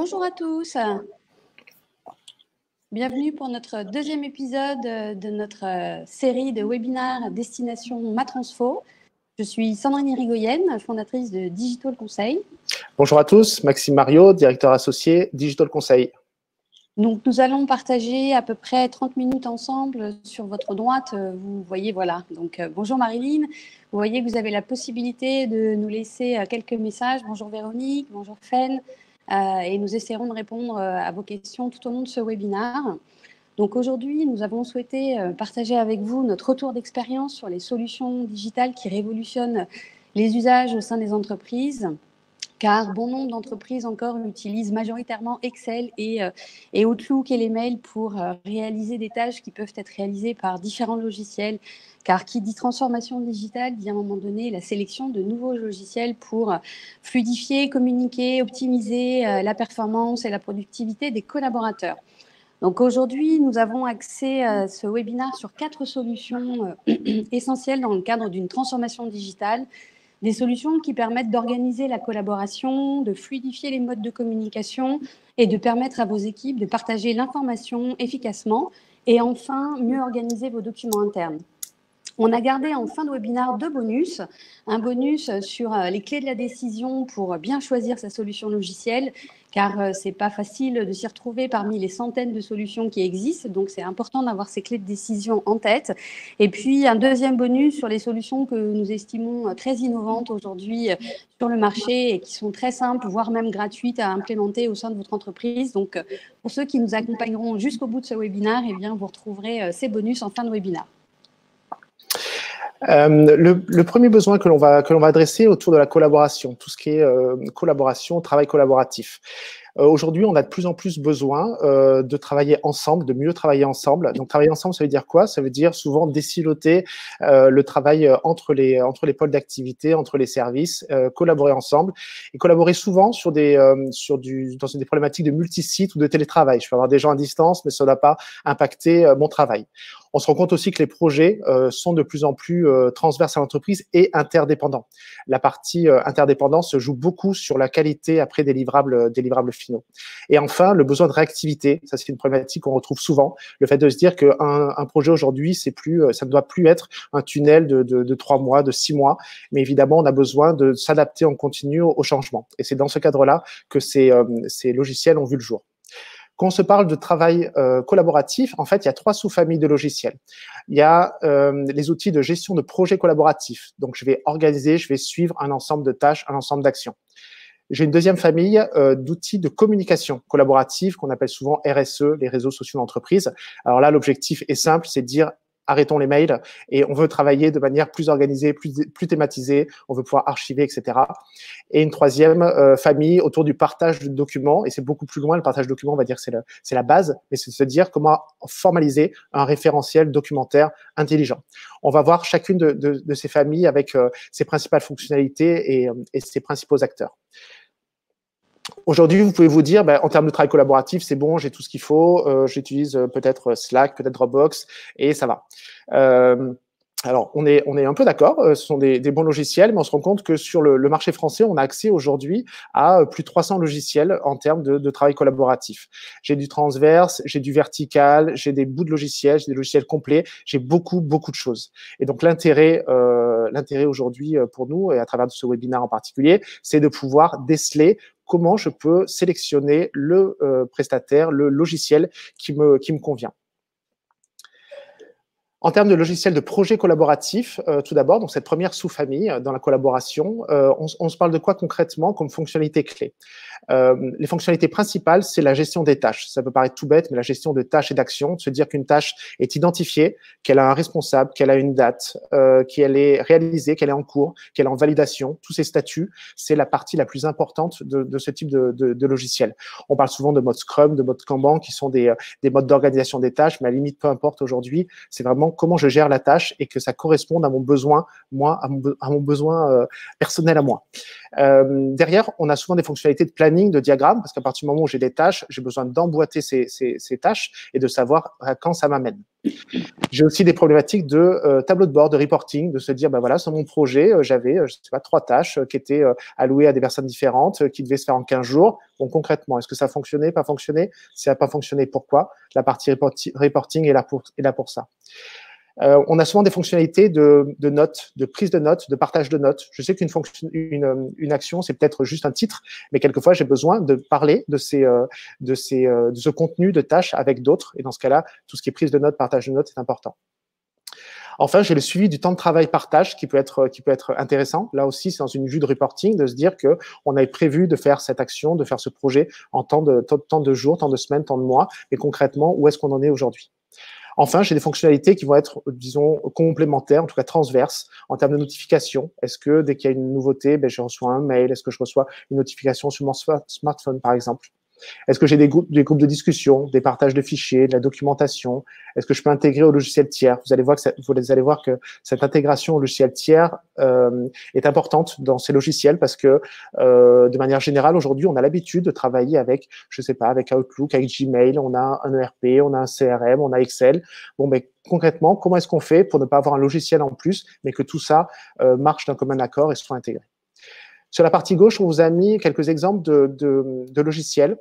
Bonjour à tous, bienvenue pour notre deuxième épisode de notre série de webinaires Destination Matransfo. Je suis Sandrine Irigoyenne, fondatrice de Digital Conseil. Bonjour à tous, Maxime Mario, directeur associé Digital Conseil. Donc, nous allons partager à peu près 30 minutes ensemble. Sur votre droite, vous voyez, voilà. Donc, bonjour Marilyn. Vous voyez que vous avez la possibilité de nous laisser quelques messages. Bonjour Véronique, bonjour Fen. Et nous essaierons de répondre à vos questions tout au long de ce webinaire. Donc, aujourd'hui, nous avons souhaité partager avec vous notre retour d'expérience sur les solutions digitales qui révolutionnent les usages au sein des entreprises. Car bon nombre d'entreprises encore utilisent majoritairement Excel et Outlook et les mails pour réaliser des tâches qui peuvent être réalisées par différents logiciels. Car qui dit transformation digitale dit à un moment donné la sélection de nouveaux logiciels pour fluidifier, communiquer, optimiser la performance et la productivité des collaborateurs. Donc aujourd'hui, nous avons axé ce webinaire sur 4 solutions essentielles dans le cadre d'une transformation digitale. Des solutions qui permettent d'organiser la collaboration, de fluidifier les modes de communication et de permettre à vos équipes de partager l'information efficacement et enfin mieux organiser vos documents internes. On a gardé en fin de webinaire 2 bonus. Un bonus sur les clés de la décision pour bien choisir sa solution logicielle, car ce n'est pas facile de s'y retrouver parmi les centaines de solutions qui existent. Donc, c'est important d'avoir ces clés de décision en tête. Et puis, un deuxième bonus sur les solutions que nous estimons très innovantes aujourd'hui sur le marché et qui sont très simples, voire même gratuites à implémenter au sein de votre entreprise. Donc, pour ceux qui nous accompagneront jusqu'au bout de ce webinaire, eh bien, vous retrouverez ces bonus en fin de webinaire. Le premier besoin que l'on va adresser autour de la collaboration, tout ce qui est collaboration, travail collaboratif. Aujourd'hui, on a de plus en plus besoin de travailler ensemble, de mieux travailler ensemble. Donc, travailler ensemble, ça veut dire quoi? Ça veut dire souvent désiloter le travail entre les pôles d'activité, entre les services, collaborer ensemble et collaborer souvent sur dans des problématiques de multisite ou de télétravail. Je peux avoir des gens à distance, mais ça ne va pas impacter mon travail. On se rend compte aussi que les projets sont de plus en plus transverses à l'entreprise et interdépendants. La partie interdépendance se joue beaucoup sur la qualité après des livrables finaux. Et enfin, le besoin de réactivité, ça c'est une problématique qu'on retrouve souvent. Le fait de se dire qu'un projet aujourd'hui, ça ne doit plus être un tunnel de 3 mois, de 6 mois, mais évidemment, on a besoin de s'adapter en continu au changement. Et c'est dans ce cadre-là que ces logiciels ont vu le jour. Quand on se parle de travail collaboratif, en fait, il y a 3 sous-familles de logiciels. Il y a les outils de gestion de projets collaboratifs. Donc, je vais organiser, je vais suivre un ensemble de tâches, un ensemble d'actions. J'ai une deuxième famille d'outils de communication collaborative qu'on appelle souvent RSE, les réseaux sociaux d'entreprise. Alors là, l'objectif est simple, c'est de dire arrêtons les mails et on veut travailler de manière plus organisée, plus thématisée, on veut pouvoir archiver, etc. Et une troisième famille autour du partage de documents, et c'est beaucoup plus loin, le partage de documents, on va dire que c'est la base, mais c'est de se dire comment formaliser un référentiel documentaire intelligent. On va voir chacune de ces familles avec ses principales fonctionnalités et ses principaux acteurs. Aujourd'hui, vous pouvez vous dire, en termes de travail collaboratif, c'est bon, j'ai tout ce qu'il faut, j'utilise peut-être Slack, peut-être Dropbox, et ça va. Alors, on est un peu d'accord, ce sont des bons logiciels, mais on se rend compte que sur le marché français, on a accès aujourd'hui à plus de 300 logiciels en termes de travail collaboratif. J'ai du transverse, j'ai du vertical, j'ai des bouts de logiciels, j'ai des logiciels complets, j'ai beaucoup de choses. Et donc, l'intérêt aujourd'hui pour nous, et à travers ce webinaire en particulier, c'est de pouvoir déceler comment je peux sélectionner le prestataire, le logiciel qui me convient. En termes de logiciels de projet collaboratif, tout d'abord, donc cette première sous-famille dans la collaboration, on se parle de quoi concrètement comme fonctionnalité clé? Les fonctionnalités principales, c'est la gestion des tâches. Ça peut paraître tout bête, mais la gestion de tâches et d'actions, de se dire qu'une tâche est identifiée, qu'elle a un responsable, qu'elle a une date, qu'elle est réalisée, qu'elle est en cours, qu'elle est en validation, tous ces statuts, c'est la partie la plus importante de ce type de logiciel. On parle souvent de mode Scrum, de mode Kanban, qui sont des modes d'organisation des tâches, mais à la limite, peu importe aujourd'hui, c'est vraiment comment je gère la tâche et que ça corresponde à mon besoin, moi, à mon besoin personnel à moi. Derrière, on a souvent des fonctionnalités de planning, de diagramme, parce qu'à partir du moment où j'ai des tâches, j'ai besoin d'emboîter ces tâches et de savoir à quand ça m'amène. J'ai aussi des problématiques de tableau de bord, de reporting, de se dire, ben voilà, sur mon projet, j'avais, je sais pas, 3 tâches qui étaient allouées à des personnes différentes, qui devaient se faire en 15 jours. Donc concrètement, est-ce que ça a fonctionné, pas fonctionné? Si ça n'a pas fonctionné, pourquoi? La partie reporting est là pour ça. On a souvent des fonctionnalités de notes, de prise de notes, de partage de notes. Je sais une action, c'est peut-être juste un titre, mais quelquefois, j'ai besoin de parler de ce contenu de tâches avec d'autres. Et dans ce cas-là, tout ce qui est prise de notes, partage de notes est important. Enfin, j'ai le suivi du temps de travail par tâche qui peut être intéressant. Là aussi, c'est dans une vue de reporting de se dire que on avait prévu de faire cette action, de faire ce projet en tant de jours, tant de semaines, tant de mois. Mais concrètement, où est-ce qu'on en est aujourd'hui? Enfin, j'ai des fonctionnalités qui vont être, disons, complémentaires, en tout cas transverses, en termes de notification. Est-ce que dès qu'il y a une nouveauté, ben, je reçois un mail? Est-ce que je reçois une notification sur mon smartphone, par exemple? Est-ce que j'ai des groupes de discussion, des partages de fichiers, de la documentation? Est-ce que je peux intégrer au logiciel tiers? Vous allez voir que cette intégration au logiciel tiers est importante dans ces logiciels parce que de manière générale, aujourd'hui, on a l'habitude de travailler avec, je sais pas, avec Outlook, avec Gmail, on a un ERP, on a un CRM, on a Excel. Bon, mais concrètement, comment est-ce qu'on fait pour ne pas avoir un logiciel en plus, mais que tout ça marche d'un commun accord et soit intégré? Sur la partie gauche, on vous a mis quelques exemples de logiciels.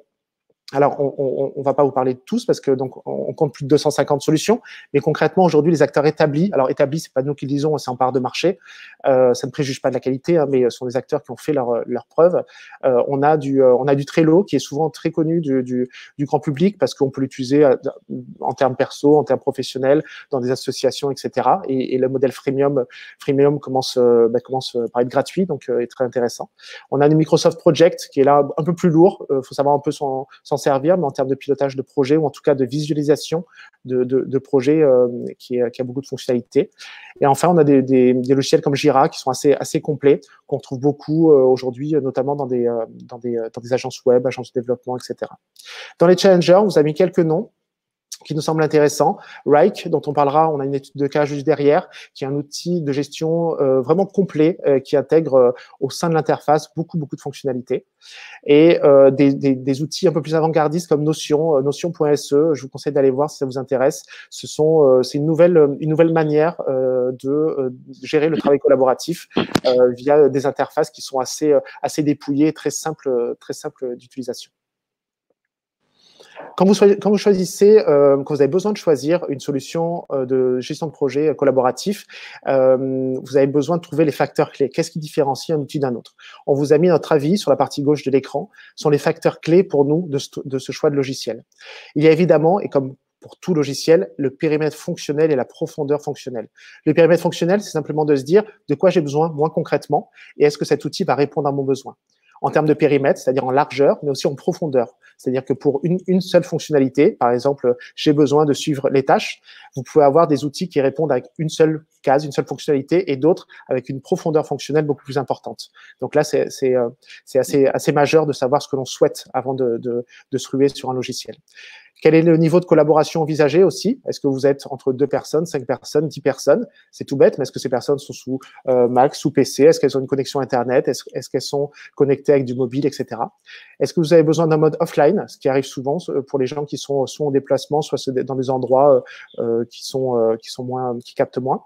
Alors, on va pas vous parler de tous parce que donc on compte plus de 250 solutions, mais concrètement aujourd'hui les acteurs établis, alors établis c'est pas nous qui le disons, c'est en part de marché, ça ne préjuge pas de la qualité, hein, mais ce sont des acteurs qui ont fait leur preuve. On a du Trello qui est souvent très connu du grand public parce qu'on peut l'utiliser en termes perso, en termes professionnels, dans des associations, etc. Et le modèle freemium commence par être gratuit, donc est très intéressant. On a du Microsoft Project qui est là un peu plus lourd, faut savoir un peu s'en servir, mais en termes de pilotage de projet ou en tout cas de visualisation de projets qui a beaucoup de fonctionnalités. Et enfin, on a des logiciels comme Jira qui sont assez complets, qu'on retrouve beaucoup aujourd'hui, notamment dans des agences web, agences de développement, etc. Dans les challengers, on vous a mis quelques noms qui nous semble intéressant. Wrike, dont on parlera, on a une étude de cas juste derrière, qui est un outil de gestion vraiment complet, qui intègre au sein de l'interface beaucoup de fonctionnalités. Et des outils un peu plus avant-gardistes comme Notion, Notion.se, je vous conseille d'aller voir si ça vous intéresse. C'est une nouvelle manière de gérer le travail collaboratif via des interfaces qui sont assez dépouillées, très simples d'utilisation. Quand vous choisissez, quand vous avez besoin de choisir une solution de gestion de projet collaboratif, vous avez besoin de trouver les facteurs clés. Qu'est-ce qui différencie un outil d'un autre? On vous a mis notre avis sur la partie gauche de l'écran, sont les facteurs clés pour nous de ce choix de logiciel. Il y a évidemment, et comme pour tout logiciel, le périmètre fonctionnel et la profondeur fonctionnelle. Le périmètre fonctionnel, c'est simplement de se dire de quoi j'ai besoin moins concrètement et est-ce que cet outil va répondre à mon besoin. En termes de périmètre, c'est-à-dire en largeur, mais aussi en profondeur. C'est-à-dire que pour une seule fonctionnalité, par exemple, j'ai besoin de suivre les tâches, vous pouvez avoir des outils qui répondent avec une seule case, une seule fonctionnalité, et d'autres avec une profondeur fonctionnelle beaucoup plus importante. Donc là, c'est assez majeur de savoir ce que l'on souhaite avant de se ruer sur un logiciel. Quel est le niveau de collaboration envisagé aussi? Est-ce que vous êtes entre 2 personnes, 5 personnes, 10 personnes? C'est tout bête, mais est-ce que ces personnes sont sous Mac, sous PC? Est-ce qu'elles ont une connexion Internet? Est-ce qu'elles sont connectées avec du mobile, etc. Est-ce que vous avez besoin d'un mode offline, ce qui arrive souvent pour les gens qui sont soit en déplacement, soit dans des endroits qui captent moins?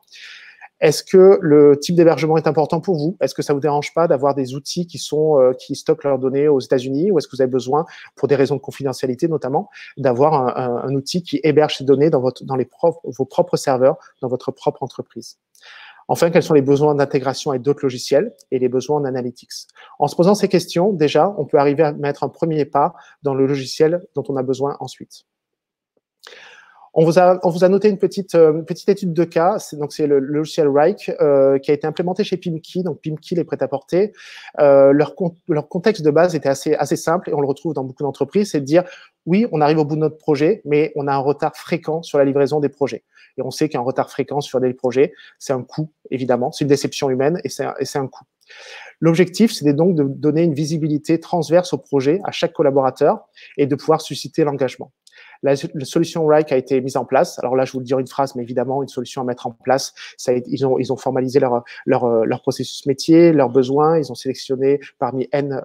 Est-ce que le type d'hébergement est important pour vous? Est-ce que ça vous dérange pas d'avoir des outils qui stockent leurs données aux États-Unis, ou est-ce que vous avez besoin, pour des raisons de confidentialité notamment, d'avoir un outil qui héberge ces données dans vos propres serveurs, dans votre propre entreprise? Enfin, quels sont les besoins d'intégration avec d'autres logiciels et les besoins en analytics? En se posant ces questions, déjà, on peut arriver à mettre un premier pas dans le logiciel dont on a besoin ensuite. On vous a noté une petite étude de cas. C'est le logiciel Wrike qui a été implémenté chez Pimkey. Donc Pimkey les prêt-à-porter. Leur contexte de base était assez simple et on le retrouve dans beaucoup d'entreprises. C'est de dire oui, on arrive au bout de notre projet, mais on a un retard fréquent sur la livraison des projets. Et on sait qu'un retard fréquent sur des projets, c'est un coût évidemment, c'est une déception humaine et c'est un coût. L'objectif, c'est donc de donner une visibilité transverse au projet à chaque collaborateur et de pouvoir susciter l'engagement. La solution Wrike a été mise en place. Alors là, je vous le dire une phrase, mais évidemment, une solution à mettre en place. Ils ont formalisé leur processus métier, leurs besoins. Ils ont sélectionné parmi N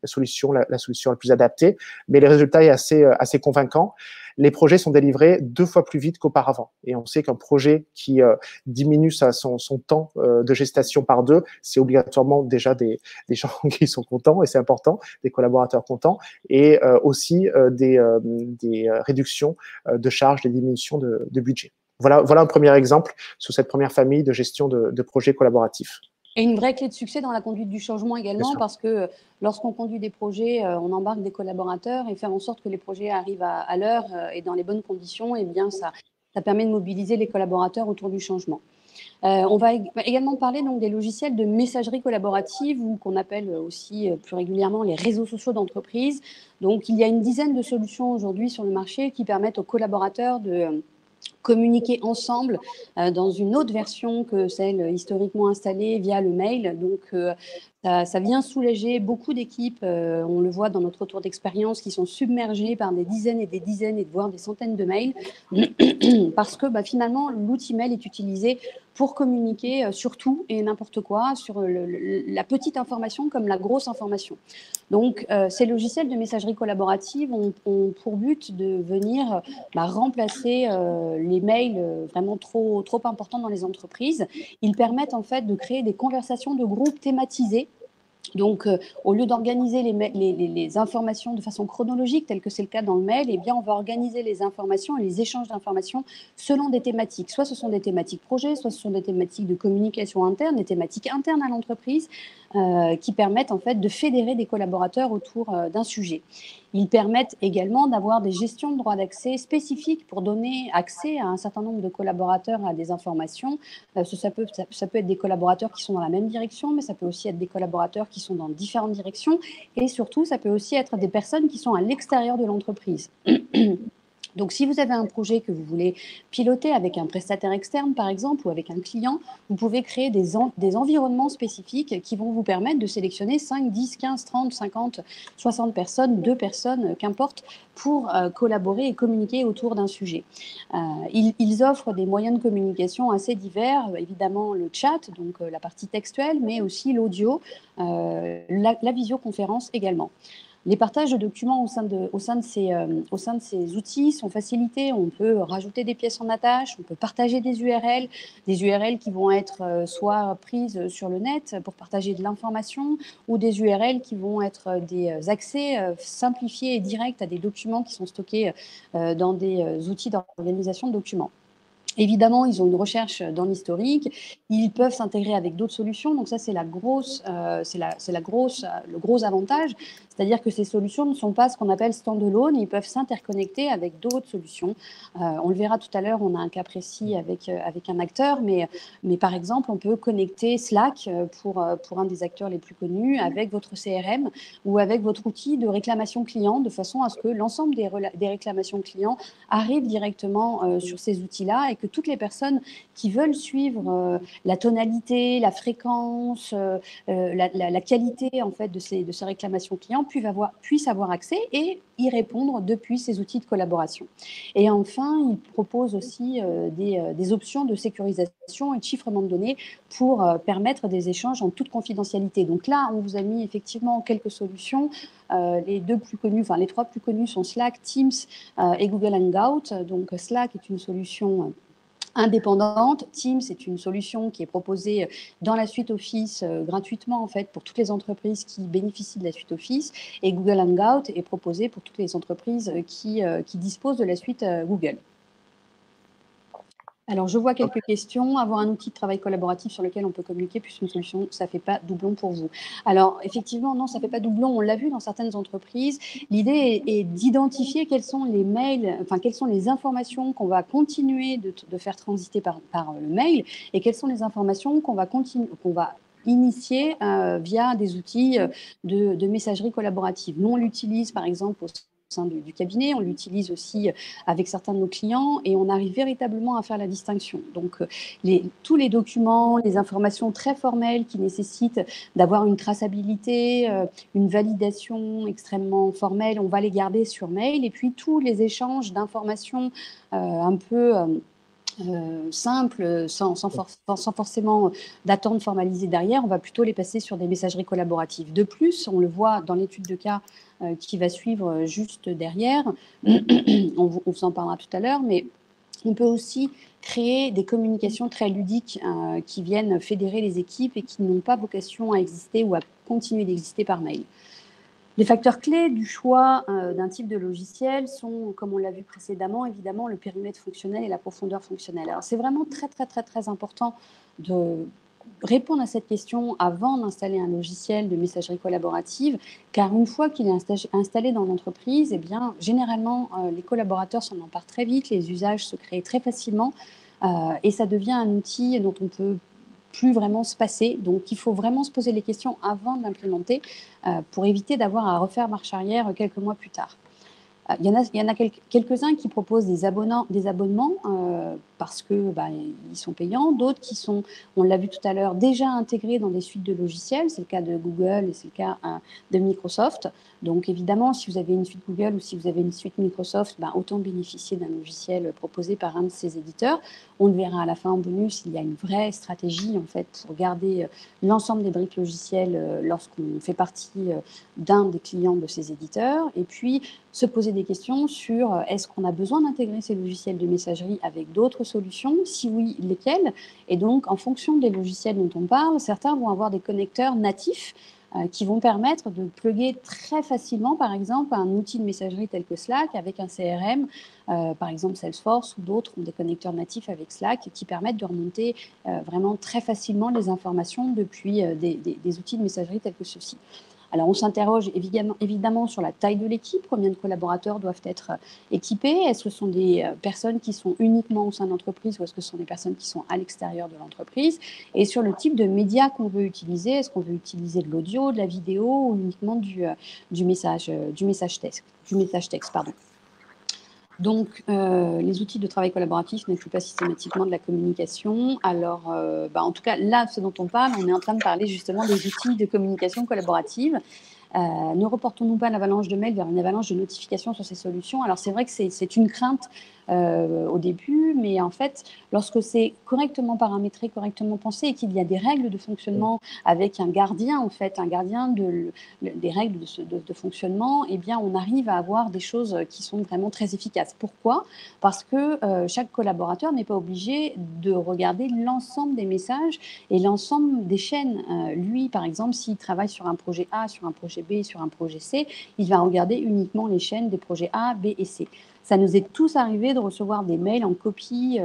solutions la solution la plus adaptée. Mais le résultat est assez convaincant. les projets sont délivrés 2 fois plus vite qu'auparavant. Et on sait qu'un projet qui diminue son temps de gestation par 2, c'est obligatoirement déjà des gens qui sont contents, et c'est important, des collaborateurs contents, et aussi des réductions de charges, des diminutions de budget. Voilà un premier exemple sur cette première famille de gestion de projets collaboratifs. Et une vraie clé de succès dans la conduite du changement également, parce que lorsqu'on conduit des projets, on embarque des collaborateurs, et faire en sorte que les projets arrivent à l'heure et dans les bonnes conditions, eh bien, ça permet de mobiliser les collaborateurs autour du changement. On va également parler donc des logiciels de messagerie collaborative, ou qu'on appelle aussi plus régulièrement les réseaux sociaux d'entreprise. Donc, il y a une dizaine de solutions aujourd'hui sur le marché qui permettent aux collaborateurs de communiquer ensemble dans une autre version que celle historiquement installée via le mail. Donc, ça vient soulager beaucoup d'équipes, on le voit dans notre retour d'expérience, qui sont submergées par des dizaines et voire des centaines de mails, parce que finalement, l'outil mail est utilisé pour communiquer sur tout et n'importe quoi, sur la petite information comme la grosse information. Donc, ces logiciels de messagerie collaborative ont pour but de venir remplacer les mails vraiment trop importants dans les entreprises. Ils permettent en fait de créer des conversations de groupe thématisées. Donc, au lieu d'organiser les informations de façon chronologique, tel que c'est le cas dans le mail, eh bien, on va organiser les informations et les échanges d'informations selon des thématiques. Soit ce sont des thématiques projets, soit ce sont des thématiques de communication interne, des thématiques internes à l'entreprise, qui permettent en fait de fédérer des collaborateurs autour d'un sujet. Ils permettent également d'avoir des gestions de droits d'accès spécifiques pour donner accès à un certain nombre de collaborateurs à des informations. Ça peut être des collaborateurs qui sont dans la même direction, mais ça peut aussi être des collaborateurs qui sont dans différentes directions. Et surtout, ça peut aussi être des personnes qui sont à l'extérieur de l'entreprise. Donc, si vous avez un projet que vous voulez piloter avec un prestataire externe, par exemple, ou avec un client, vous pouvez créer des environnements spécifiques qui vont vous permettre de sélectionner 5, 10, 15, 30, 50, 60 personnes, 2 personnes, qu'importe, pour collaborer et communiquer autour d'un sujet. Ils offrent des moyens de communication assez divers, évidemment le chat, donc la partie textuelle, mais aussi l'audio, la visioconférence également. Les partages de documents au sein de ces outils sont facilités. On peut rajouter des pièces en attache, on peut partager des URL qui vont être soit prises sur le net pour partager de l'information, ou des URL qui vont être des accès simplifiés et directs à des documents qui sont stockés dans des outils d'organisation de documents. Évidemment, ils ont une recherche dans l'historique. Ils peuvent s'intégrer avec d'autres solutions. Donc ça, c'est le gros avantage. C'est-à-dire que ces solutions ne sont pas ce qu'on appelle stand-alone. Ils peuvent s'interconnecter avec d'autres solutions. On le verra tout à l'heure. On a un cas précis avec un acteur, mais par exemple, on peut connecter Slack pour un des acteurs les plus connus avec votre CRM ou avec votre outil de réclamation client, de façon à ce que l'ensemble des réclamations clients arrivent directement sur ces outils-là, et que toutes les personnes qui veulent suivre la tonalité, la fréquence, la qualité en fait de ces réclamations clients puissent avoir accès et y répondre depuis ces outils de collaboration. Et enfin, ils proposent aussi des options de sécurisation et de chiffrement de données pour permettre des échanges en toute confidentialité. Donc là, on vous a mis effectivement quelques solutions. Les trois plus connus sont Slack, Teams et Google Hangout. Donc Slack est une solution indépendante. Teams est une solution qui est proposée dans la suite Office gratuitement en fait pour toutes les entreprises qui bénéficient de la suite Office, et Google Hangout est proposé pour toutes les entreprises qui disposent de la suite Google. Alors, je vois quelques questions. Avoir un outil de travail collaboratif sur lequel on peut communiquer plus une solution, ça ne fait pas doublon pour vous? Alors, effectivement, non, ça ne fait pas doublon. On l'a vu dans certaines entreprises. L'idée est d'identifier quels sont les mails, quelles sont les informations qu'on va continuer de faire transiter par le mail, et quelles sont les informations qu'on va initier via des outils de messagerie collaborative. Nous, on l'utilise, par exemple, au sein du cabinet, on l'utilise aussi avec certains de nos clients, et on arrive véritablement à faire la distinction. Donc, tous les documents, les informations très formelles qui nécessitent d'avoir une traçabilité, une validation extrêmement formelle, on va les garder sur mail, et puis tous les échanges d'informations un peu simples, sans forcément d'attente formalisée derrière. On va plutôt les passer sur des messageries collaboratives. De plus, on le voit dans l'étude de cas qui va suivre juste derrière, on vous en parlera tout à l'heure, mais on peut aussi créer des communications très ludiques qui viennent fédérer les équipes et qui n'ont pas vocation à exister ou à continuer d'exister par mail. Les facteurs clés du choix d'un type de logiciel sont, comme on l'a vu précédemment, évidemment le périmètre fonctionnel et la profondeur fonctionnelle. Alors c'est vraiment très important de répondre à cette question avant d'installer un logiciel de messagerie collaborative, car une fois qu'il est installé dans l'entreprise, eh bien, généralement, les collaborateurs s'en emparent très vite, les usages se créent très facilement, et ça devient un outil dont on peut plus vraiment se passer. Donc, il faut vraiment se poser les questions avant de l'implémenter pour éviter d'avoir à refaire marche arrière quelques mois plus tard. Il y en a quelques-uns qui proposent des abonnements parce que ils sont payants, d'autres qui sont, on l'a vu tout à l'heure, déjà intégrés dans des suites de logiciels. C'est le cas de Google et c'est le cas de Microsoft. Donc évidemment, si vous avez une suite Google ou si vous avez une suite Microsoft, autant bénéficier d'un logiciel proposé par un de ces éditeurs. On le verra à la fin en bonus, il y a une vraie stratégie en fait pour garder l'ensemble des briques logicielles lorsqu'on fait partie d'un des clients de ces éditeurs. Et puis se poser des questions sur est-ce qu'on a besoin d'intégrer ces logiciels de messagerie avec d'autres solutions, si oui, lesquelles. Et donc, en fonction des logiciels dont on parle, certains vont avoir des connecteurs natifs qui vont permettre de plugger très facilement, par exemple, un outil de messagerie tel que Slack avec un CRM, par exemple Salesforce ou d'autres ont des connecteurs natifs avec Slack qui permettent de remonter vraiment très facilement les informations depuis des outils de messagerie tels que ceux-ci. Alors, on s'interroge évidemment sur la taille de l'équipe, combien de collaborateurs doivent être équipés, est-ce que ce sont des personnes qui sont uniquement au sein de l'entreprise ou est-ce que ce sont des personnes qui sont à l'extérieur de l'entreprise, et sur le type de médias qu'on veut utiliser, est-ce qu'on veut utiliser de l'audio, de la vidéo ou uniquement du message texte, pardon. Donc, les outils de travail collaboratif n'incluent pas systématiquement de la communication. Alors, en tout cas, là, ce dont on parle, on est en train de parler justement des outils de communication collaborative. Ne reportons-nous pas l'avalanche de mails vers une avalanche de notifications sur ces solutions? Alors, c'est vrai que c'est une crainte au début, mais en fait, lorsque c'est correctement paramétré, correctement pensé et qu'il y a des règles de fonctionnement avec un gardien, en fait, un gardien des règles de fonctionnement, eh bien, on arrive à avoir des choses qui sont vraiment très efficaces. Pourquoi? Parce que chaque collaborateur n'est pas obligé de regarder l'ensemble des messages et l'ensemble des chaînes. Lui, par exemple, s'il travaille sur un projet A, sur un projet B, sur un projet C, il va regarder uniquement les chaînes des projets A, B et C. Ça nous est tous arrivé de recevoir des mails en copie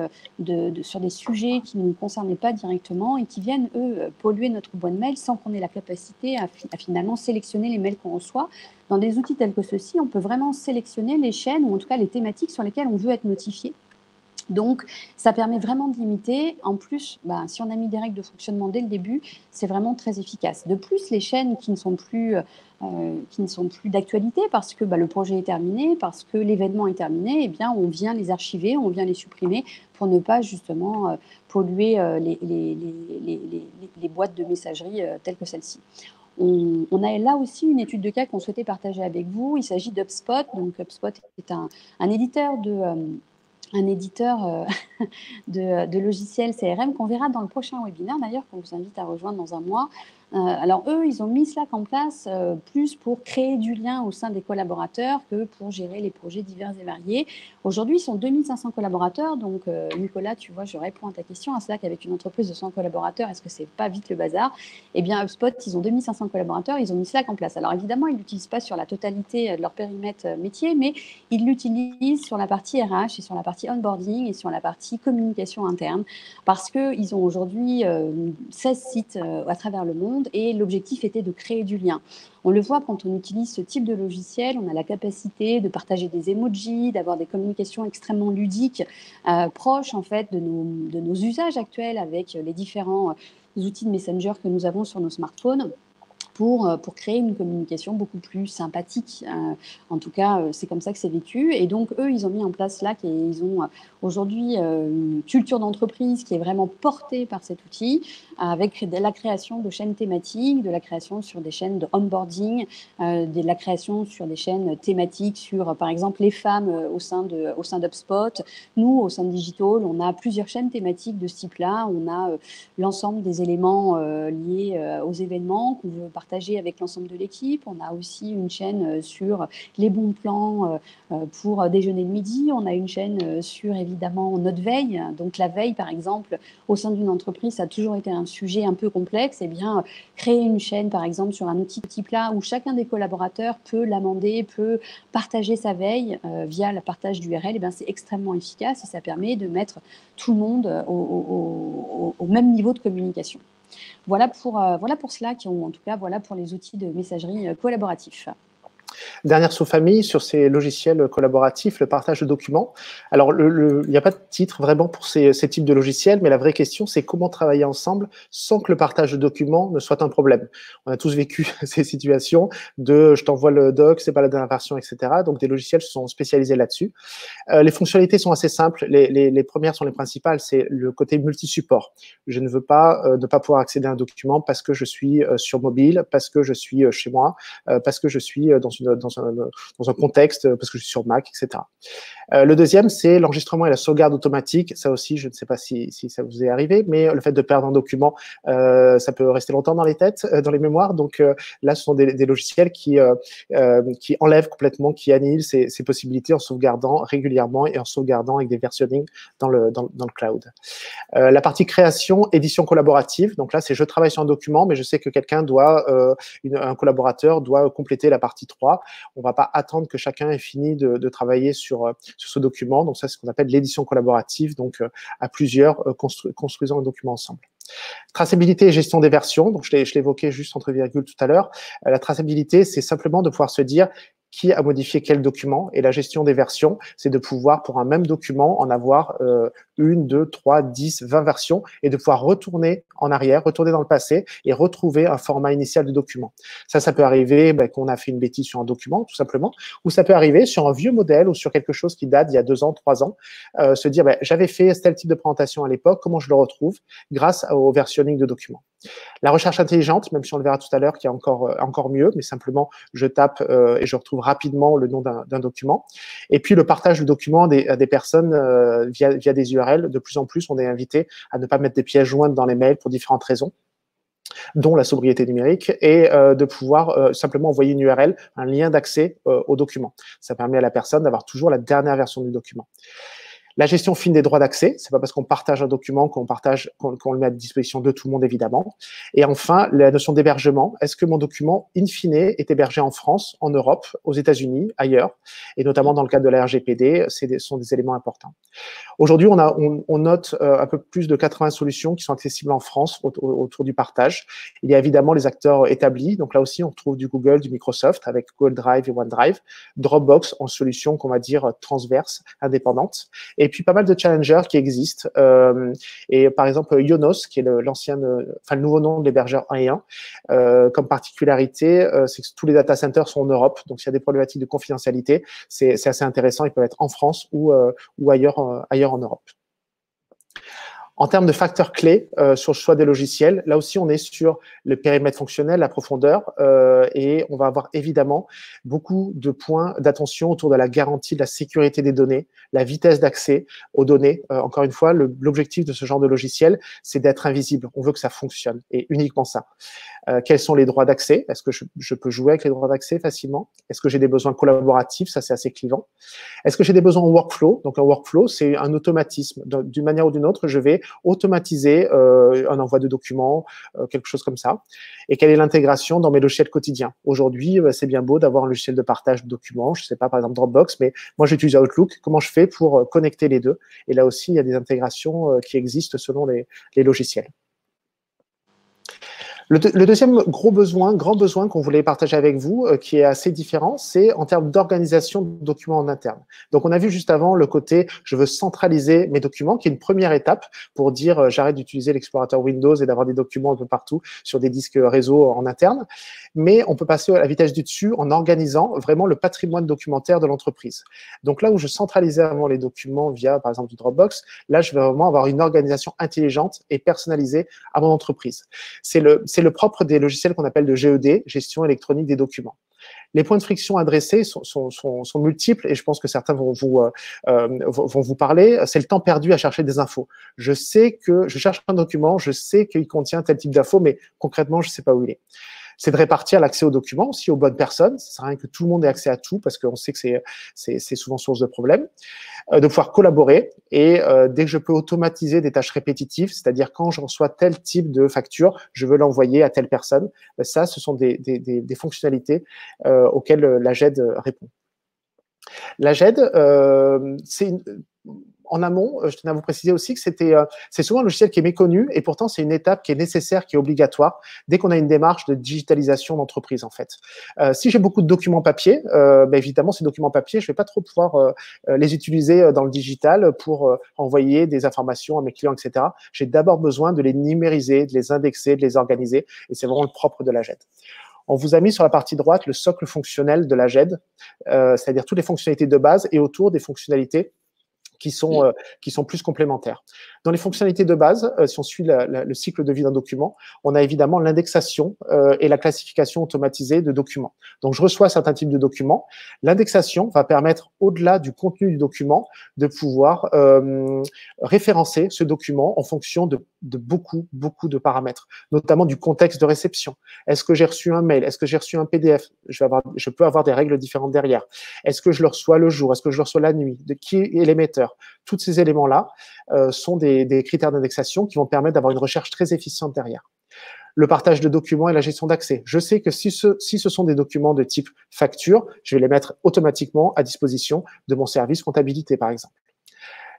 sur des sujets qui ne nous concernaient pas directement et qui viennent, eux, polluer notre boîte mail sans qu'on ait la capacité à finalement sélectionner les mails qu'on reçoit. Dans des outils tels que ceux-ci, on peut vraiment sélectionner les chaînes ou en tout cas les thématiques sur lesquelles on veut être notifié. Donc, ça permet vraiment de limiter. En plus, si on a mis des règles de fonctionnement dès le début, c'est vraiment très efficace. De plus, les chaînes qui ne sont plus d'actualité parce que le projet est terminé, parce que l'événement est terminé, eh bien, on vient les archiver, on vient les supprimer pour ne pas justement polluer les boîtes de messagerie telles que celle-ci. On a là aussi une étude de cas qu'on souhaitait partager avec vous. Il s'agit d'HubSpot. Donc, HubSpot est un éditeur de logiciels CRM qu'on verra dans le prochain webinaire, d'ailleurs, qu'on vous invite à rejoindre dans un mois. Alors, eux, ils ont mis Slack en place plus pour créer du lien au sein des collaborateurs que pour gérer les projets divers et variés. Aujourd'hui, ils sont 2500 collaborateurs. Donc, Nicolas, tu vois, je réponds à ta question. À Slack, avec une entreprise de 100 collaborateurs, est-ce que c'est pas vite le bazar? Eh bien, HubSpot, ils ont 2500 collaborateurs. Ils ont mis Slack en place. Alors, évidemment, ils ne l'utilisent pas sur la totalité de leur périmètre métier, mais ils l'utilisent sur la partie RH et sur la partie onboarding et sur la partie communication interne parce qu'ils ont aujourd'hui 16 sites à travers le monde et l'objectif était de créer du lien. On le voit quand on utilise ce type de logiciel, on a la capacité de partager des emojis, d'avoir des communications extrêmement ludiques, proches en fait de nos usages actuels avec les différents outils de Messenger que nous avons sur nos smartphones, pour créer une communication beaucoup plus sympathique. En tout cas, c'est comme ça que c'est vécu. Et donc, eux, ils ont mis en place Slack et ils ont aujourd'hui une culture d'entreprise qui est vraiment portée par cet outil, avec de la création de chaînes thématiques, de la création sur des chaînes de onboarding, de la création sur des chaînes thématiques sur, par exemple, les femmes au sein d'HubSpot. Nous, au sein de Digital, on a plusieurs chaînes thématiques de ce type-là. On a l'ensemble des éléments liés aux événements qu'on veut partager avec l'ensemble de l'équipe. On a aussi une chaîne sur les bons plans pour déjeuner le midi. On a une chaîne sur, évidemment, notre veille. Donc, la veille, par exemple, au sein d'une entreprise, ça a toujours été un sujet un peu complexe. Eh bien, créer une chaîne, par exemple, sur un outil de type-là, où chacun des collaborateurs peut l'amender, peut partager sa veille via le partage d'URL, eh bien, c'est extrêmement efficace et ça permet de mettre tout le monde au même niveau de communication. Voilà pour Slack, ou en tout cas, voilà pour les outils de messagerie collaboratifs. Dernière sous-famille sur ces logiciels collaboratifs, le partage de documents. Alors, il n'y a pas de titre vraiment pour ces types de logiciels, mais la vraie question, c'est comment travailler ensemble sans que le partage de documents ne soit un problème. On a tous vécu ces situations de je t'envoie le doc, c'est pas la dernière version, etc. Donc, des logiciels se sont spécialisés là-dessus. Les fonctionnalités sont assez simples. Les premières sont les principales, c'est le côté multi-support. Je ne veux pas ne pas pouvoir accéder à un document parce que je suis sur mobile, parce que je suis chez moi, parce que je suis dans un contexte, parce que je suis sur Mac, etc. Le deuxième, c'est l'enregistrement et la sauvegarde automatique. Ça aussi, je ne sais pas si ça vous est arrivé, mais le fait de perdre un document, ça peut rester longtemps dans les têtes, dans les mémoires. Donc là, ce sont des logiciels qui enlèvent complètement, qui annihilent ces possibilités en sauvegardant régulièrement et en sauvegardant avec des versionnings dans le cloud. La partie création, édition collaborative. Donc là, c'est je travaille sur un document, mais je sais que quelqu'un un collaborateur doit compléter la partie 3. On ne va pas attendre que chacun ait fini de travailler sur ce document. Donc ça, c'est ce qu'on appelle l'édition collaborative, donc à plusieurs, construisant un document ensemble. Traçabilité et gestion des versions. Donc je l'évoquais juste entre virgules tout à l'heure. La traçabilité, c'est simplement de pouvoir se dire qui a modifié quel document, et la gestion des versions, c'est de pouvoir, pour un même document, en avoir 1, 2, 3, 10, 20 versions, et de pouvoir retourner en arrière, retourner dans le passé, et retrouver un format initial du document. Ça peut arriver qu'on a fait une bêtise sur un document, tout simplement, ou ça peut arriver sur un vieux modèle, ou sur quelque chose qui date d'il y a 2 ans, 3 ans, se dire, j'avais fait tel type de présentation à l'époque, comment je le retrouve, grâce au versionning de documents. La recherche intelligente, même si on le verra tout à l'heure, qui est encore mieux, mais simplement je tape et je retrouve rapidement le nom d'un document. Et puis le partage de documents à des personnes via des URL. De plus en plus, on est invité à ne pas mettre des pièces jointes dans les mails pour différentes raisons, dont la sobriété numérique, et de pouvoir simplement envoyer une URL, un lien d'accès au document. Ça permet à la personne d'avoir toujours la dernière version du document. La gestion fine des droits d'accès, c'est pas parce qu'on partage un document qu'on le met à disposition de tout le monde, évidemment. Et enfin, la notion d'hébergement. Est-ce que mon document, in fine, est hébergé en France, en Europe, aux États-Unis, ailleurs? Et notamment dans le cadre de la RGPD, ce sont des éléments importants. Aujourd'hui, on note un peu plus de 80 solutions qui sont accessibles en France autour du partage. Il y a évidemment les acteurs établis. Donc là aussi, on retrouve du Google, du Microsoft avec Google Drive et OneDrive. Dropbox en solution qu'on va dire transverse, indépendante. Et puis pas mal de challengers qui existent. Et par exemple, Ionos, qui est le nouveau nom de l'hébergeur 1 et 1, comme particularité, c'est que tous les data centers sont en Europe. Donc, s'il y a des problématiques de confidentialité, c'est assez intéressant. Ils peuvent être en France ou ailleurs en Europe. En termes de facteurs clés sur le choix des logiciels, là aussi, on est sur le périmètre fonctionnel, la profondeur, et on va avoir évidemment beaucoup de points d'attention autour de la garantie de la sécurité des données, la vitesse d'accès aux données. Encore une fois, l'objectif de ce genre de logiciel, c'est d'être invisible. On veut que ça fonctionne, et uniquement ça. Quels sont les droits d'accès? Est-ce que je peux jouer avec les droits d'accès facilement? Est-ce que j'ai des besoins collaboratifs? Ça, c'est assez clivant. Est-ce que j'ai des besoins en workflow? Donc, un workflow, c'est un automatisme. D'une manière ou d'une autre, je vais automatiser un envoi de documents, quelque chose comme ça. Et quelle est l'intégration dans mes logiciels quotidiens? Aujourd'hui, c'est bien beau d'avoir un logiciel de partage de documents. Je ne sais pas, par exemple, Dropbox, mais moi, j'utilise Outlook. Comment je fais pour connecter les deux? Et là aussi, il y a des intégrations qui existent selon les logiciels. Le deuxième gros besoin, grand besoin qu'on voulait partager avec vous, qui est assez différent, c'est en termes d'organisation de documents en interne. Donc, on a vu juste avant le côté « je veux centraliser mes documents », qui est une première étape pour dire « j'arrête d'utiliser l'explorateur Windows et d'avoir des documents un peu partout sur des disques réseau en interne ». Mais on peut passer à la vitesse du dessus en organisant vraiment le patrimoine documentaire de l'entreprise. Donc là où je centralisais avant les documents via, par exemple, du Dropbox, là, je vais vraiment avoir une organisation intelligente et personnalisée à mon entreprise. C'est le propre des logiciels qu'on appelle de GED, gestion électronique des documents. Les points de friction adressés sont multiples et je pense que certains vont vous parler. C'est le temps perdu à chercher des infos. Je sais que je cherche un document, je sais qu'il contient tel type d'infos, mais concrètement, je ne sais pas où il est. C'est de répartir l'accès aux documents aussi aux bonnes personnes. Ça sert à rien que tout le monde ait accès à tout parce qu'on sait que c'est souvent source de problèmes. De pouvoir collaborer et dès que je peux automatiser des tâches répétitives, c'est-à-dire quand je reçois tel type de facture, je veux l'envoyer à telle personne. Ça, ce sont des fonctionnalités auxquelles la GED répond. La GED, en amont, je tenais à vous préciser aussi que c'est souvent un logiciel qui est méconnu et pourtant c'est une étape qui est nécessaire, qui est obligatoire dès qu'on a une démarche de digitalisation d'entreprise en fait. Si j'ai beaucoup de documents papier, évidemment ces documents papier, je vais pas trop pouvoir les utiliser dans le digital pour envoyer des informations à mes clients, etc. J'ai d'abord besoin de les numériser, de les indexer, de les organiser et c'est vraiment le propre de la GED. On vous a mis sur la partie droite le socle fonctionnel de la GED, c'est-à-dire toutes les fonctionnalités de base et autour des fonctionnalités qui sont plus complémentaires. Dans les fonctionnalités de base, si on suit le cycle de vie d'un document, on a évidemment l'indexation et la classification automatisée de documents. Donc, je reçois certains types de documents. L'indexation va permettre, au-delà du contenu du document, de pouvoir référencer ce document en fonction de beaucoup de paramètres, notamment du contexte de réception. Est-ce que j'ai reçu un mail? Est-ce que j'ai reçu un PDF? Je peux avoir des règles différentes derrière. Est-ce que je le reçois le jour? Est-ce que je le reçois la nuit? De qui est l'émetteur? Tous ces éléments-là sont des critères d'indexation qui vont permettre d'avoir une recherche très efficiente derrière. Le partage de documents et la gestion d'accès. Je sais que si ce sont des documents de type facture, je vais les mettre automatiquement à disposition de mon service comptabilité, par exemple.